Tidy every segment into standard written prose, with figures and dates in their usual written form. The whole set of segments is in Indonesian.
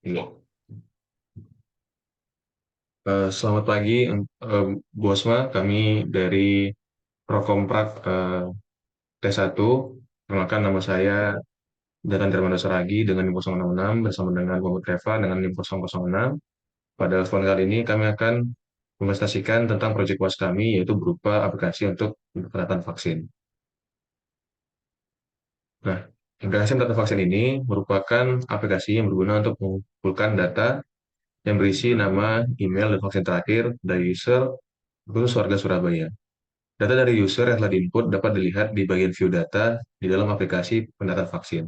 Iya. Selamat pagi, Bu Osma. Kami dari Prokomprak T1. Perkenalkan, nama saya Datan Dermanda Saragi dengan NIM 066 bersama dengan Muhammad Reva dengan NIM 006. Pada kesempatan kali ini kami akan mempresentasikan tentang proyek UAS kami, yaitu berupa aplikasi untuk pendataan vaksin. Nah, aplikasi pendataan vaksin ini merupakan aplikasi yang berguna untuk mengumpulkan data yang berisi nama, email, dan vaksin terakhir dari user khusus warga Surabaya. Data dari user yang telah diinput dapat dilihat di bagian view data di dalam aplikasi pendataan vaksin.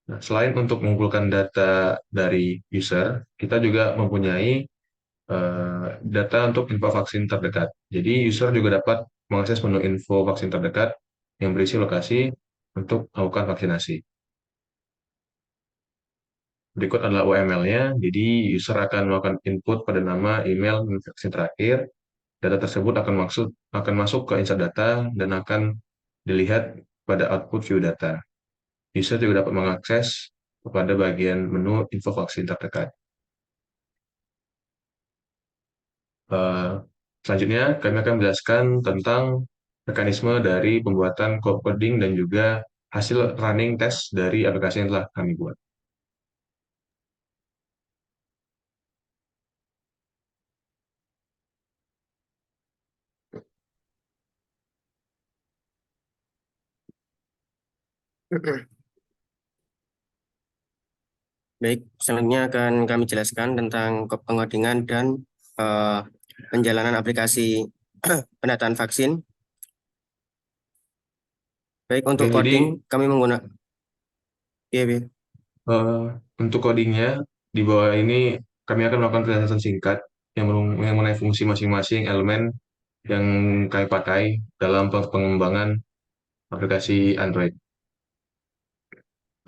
Nah, selain untuk mengumpulkan data dari user, kita juga mempunyai data untuk info vaksin terdekat. Jadi user juga dapat mengakses menu info vaksin terdekat yang berisi lokasi untuk melakukan vaksinasi. Berikut adalah UML-nya, jadi user akan melakukan input pada nama, email, dan vaksin terakhir. Data tersebut akan masuk ke insert data dan akan dilihat pada output view data. User juga dapat mengakses kepada bagian menu info vaksin terdekat. Eh, Selanjutnya, kami akan menjelaskan tentang mekanisme dari pembuatan coding dan juga hasil running test dari aplikasi yang telah kami buat. Baik, selanjutnya akan kami jelaskan tentang pengodingan dan eh, penjalanan aplikasi pendataan vaksin. Baik, untuk Oke, jadi coding kami menggunakan. Iya, iya. eh, untuk codingnya di bawah ini kami akan melakukan penjelasan singkat yang mengenai fungsi masing-masing elemen yang kami pakai dalam pengembangan aplikasi Android.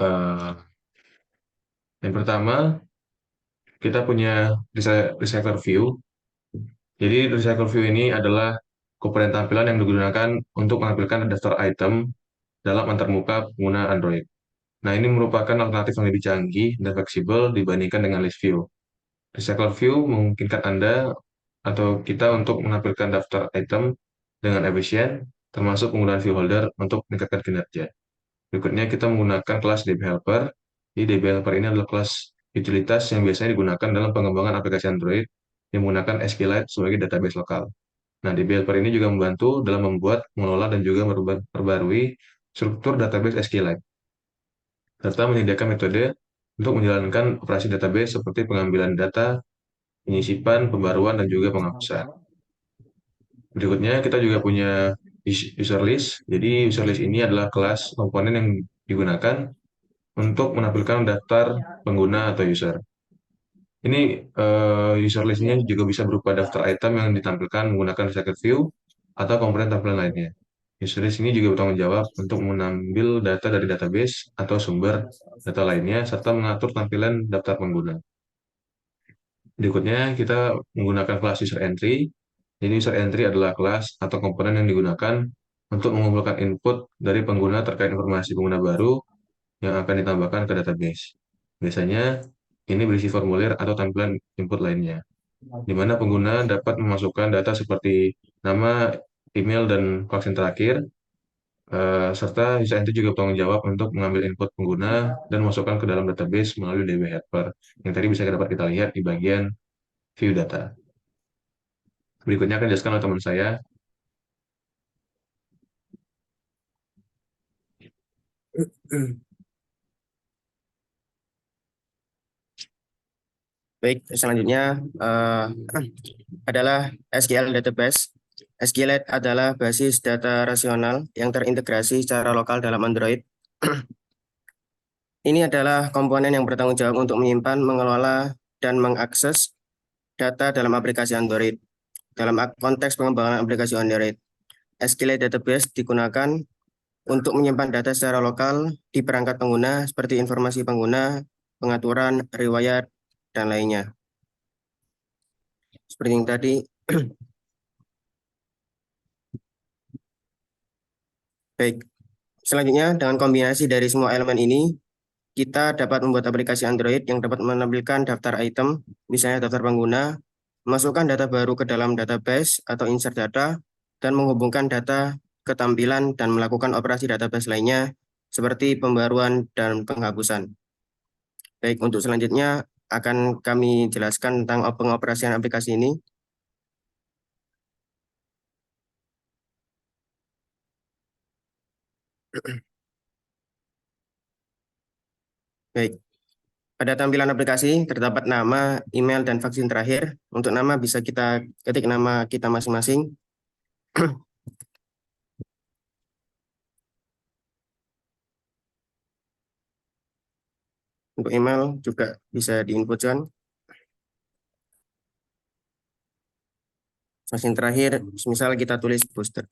Eh, yang pertama, kita punya recycler view. Jadi recycle view ini adalah komponen tampilan yang digunakan untuk menampilkan daftar item dalam antarmuka pengguna Android. Nah, ini merupakan alternatif yang lebih canggih dan fleksibel dibandingkan dengan list view. Recycle view memungkinkan Anda atau kita untuk menampilkan daftar item dengan efisien, termasuk penggunaan view holder untuk meningkatkan kinerja. Berikutnya, kita menggunakan kelas DB Helper. Jadi, DB Helper ini adalah kelas utilitas yang biasanya digunakan dalam pengembangan aplikasi Android yang menggunakan SQLite sebagai database lokal. Nah, developer ini juga membantu dalam membuat, mengelola, dan juga memperbarui struktur database SQLite, serta menyediakan metode untuk menjalankan operasi database seperti pengambilan data, penyisipan, pembaruan, dan juga penghapusan. Berikutnya, kita juga punya user list. Jadi, user list ini adalah kelas komponen yang digunakan untuk menampilkan daftar pengguna atau user. Ini user list-nya juga bisa berupa daftar item yang ditampilkan menggunakan recycled view atau komponen tampilan lainnya. User list ini juga bertanggung jawab untuk mengambil data dari database atau sumber data lainnya serta mengatur tampilan daftar pengguna. Berikutnya, kita menggunakan kelas user entry. Jadi user entry adalah kelas atau komponen yang digunakan untuk mengumpulkan input dari pengguna terkait informasi pengguna baru yang akan ditambahkan ke database. Biasanya, ini berisi formulir atau tampilan input lainnya, di mana pengguna dapat memasukkan data seperti nama, email, dan vaksin terakhir, serta user entry juga bertanggung jawab untuk mengambil input pengguna dan masukkan ke dalam database melalui DB helper, yang tadi bisa dapat kita lihat di bagian view data. Berikutnya akan dijelaskan oleh teman saya. Baik, selanjutnya adalah SQL database. SQLite adalah basis data rasional yang terintegrasi secara lokal dalam Android. Ini adalah komponen yang bertanggung jawab untuk menyimpan, mengelola, dan mengakses data dalam aplikasi Android. Dalam konteks pengembangan aplikasi Android, SQLite database digunakan untuk menyimpan data secara lokal di perangkat pengguna seperti informasi pengguna, pengaturan, riwayat, dan lainnya. Seperti yang tadi, baik. Selanjutnya, dengan kombinasi dari semua elemen ini, kita dapat membuat aplikasi Android yang dapat menampilkan daftar item, misalnya daftar pengguna, memasukkan data baru ke dalam database atau insert data, dan menghubungkan data ke tampilan dan melakukan operasi database lainnya seperti pembaruan dan penghapusan. Baik, untuk selanjutnya akan kami jelaskan tentang pengoperasian aplikasi ini. Baik, pada tampilan aplikasi terdapat nama, email, dan vaksin terakhir. Untuk nama bisa kita ketik nama kita masing-masing. Untuk email juga bisa diinputkan. Vaksin terakhir, misal kita tulis booster.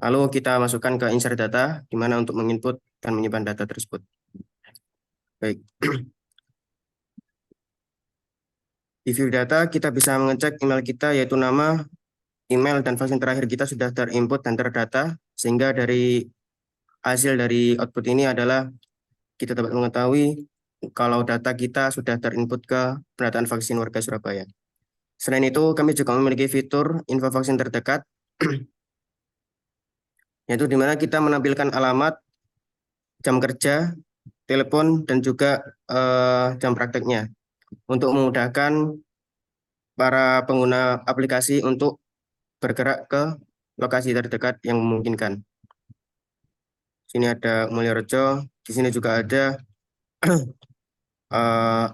Lalu kita masukkan ke insert data, di mana untuk menginput dan menyimpan data tersebut. Baik, di view data kita bisa mengecek email kita, yaitu nama, email, dan vaksin terakhir kita sudah terinput dan terdata, sehingga dari hasil dari output ini adalah kita dapat mengetahui kalau data kita sudah terinput ke pendataan vaksin warga Surabaya. Selain itu, kami juga memiliki fitur info vaksin terdekat, yaitu di mana kita menampilkan alamat, jam kerja, telepon, dan juga jam prakteknya untuk memudahkan para pengguna aplikasi untuk bergerak ke lokasi terdekat yang memungkinkan. Sini ada Mulyorejo, di sini juga ada eh,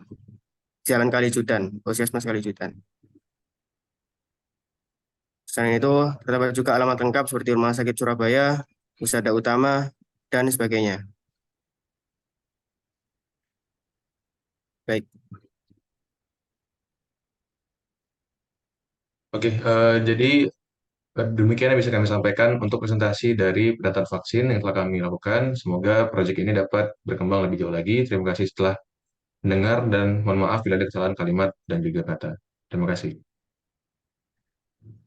Jalan Kalijudan, Puskesmas Kalijudan. Selain itu, terdapat juga alamat lengkap seperti Rumah Sakit Surabaya, Wisata Utama, dan sebagainya. Baik, Oke, jadi demikian yang bisa kami sampaikan untuk presentasi dari pendataan vaksin yang telah kami lakukan. Semoga proyek ini dapat berkembang lebih jauh lagi. Terima kasih setelah mendengar dan mohon maaf bila ada kesalahan kalimat dan juga kata. Terima kasih.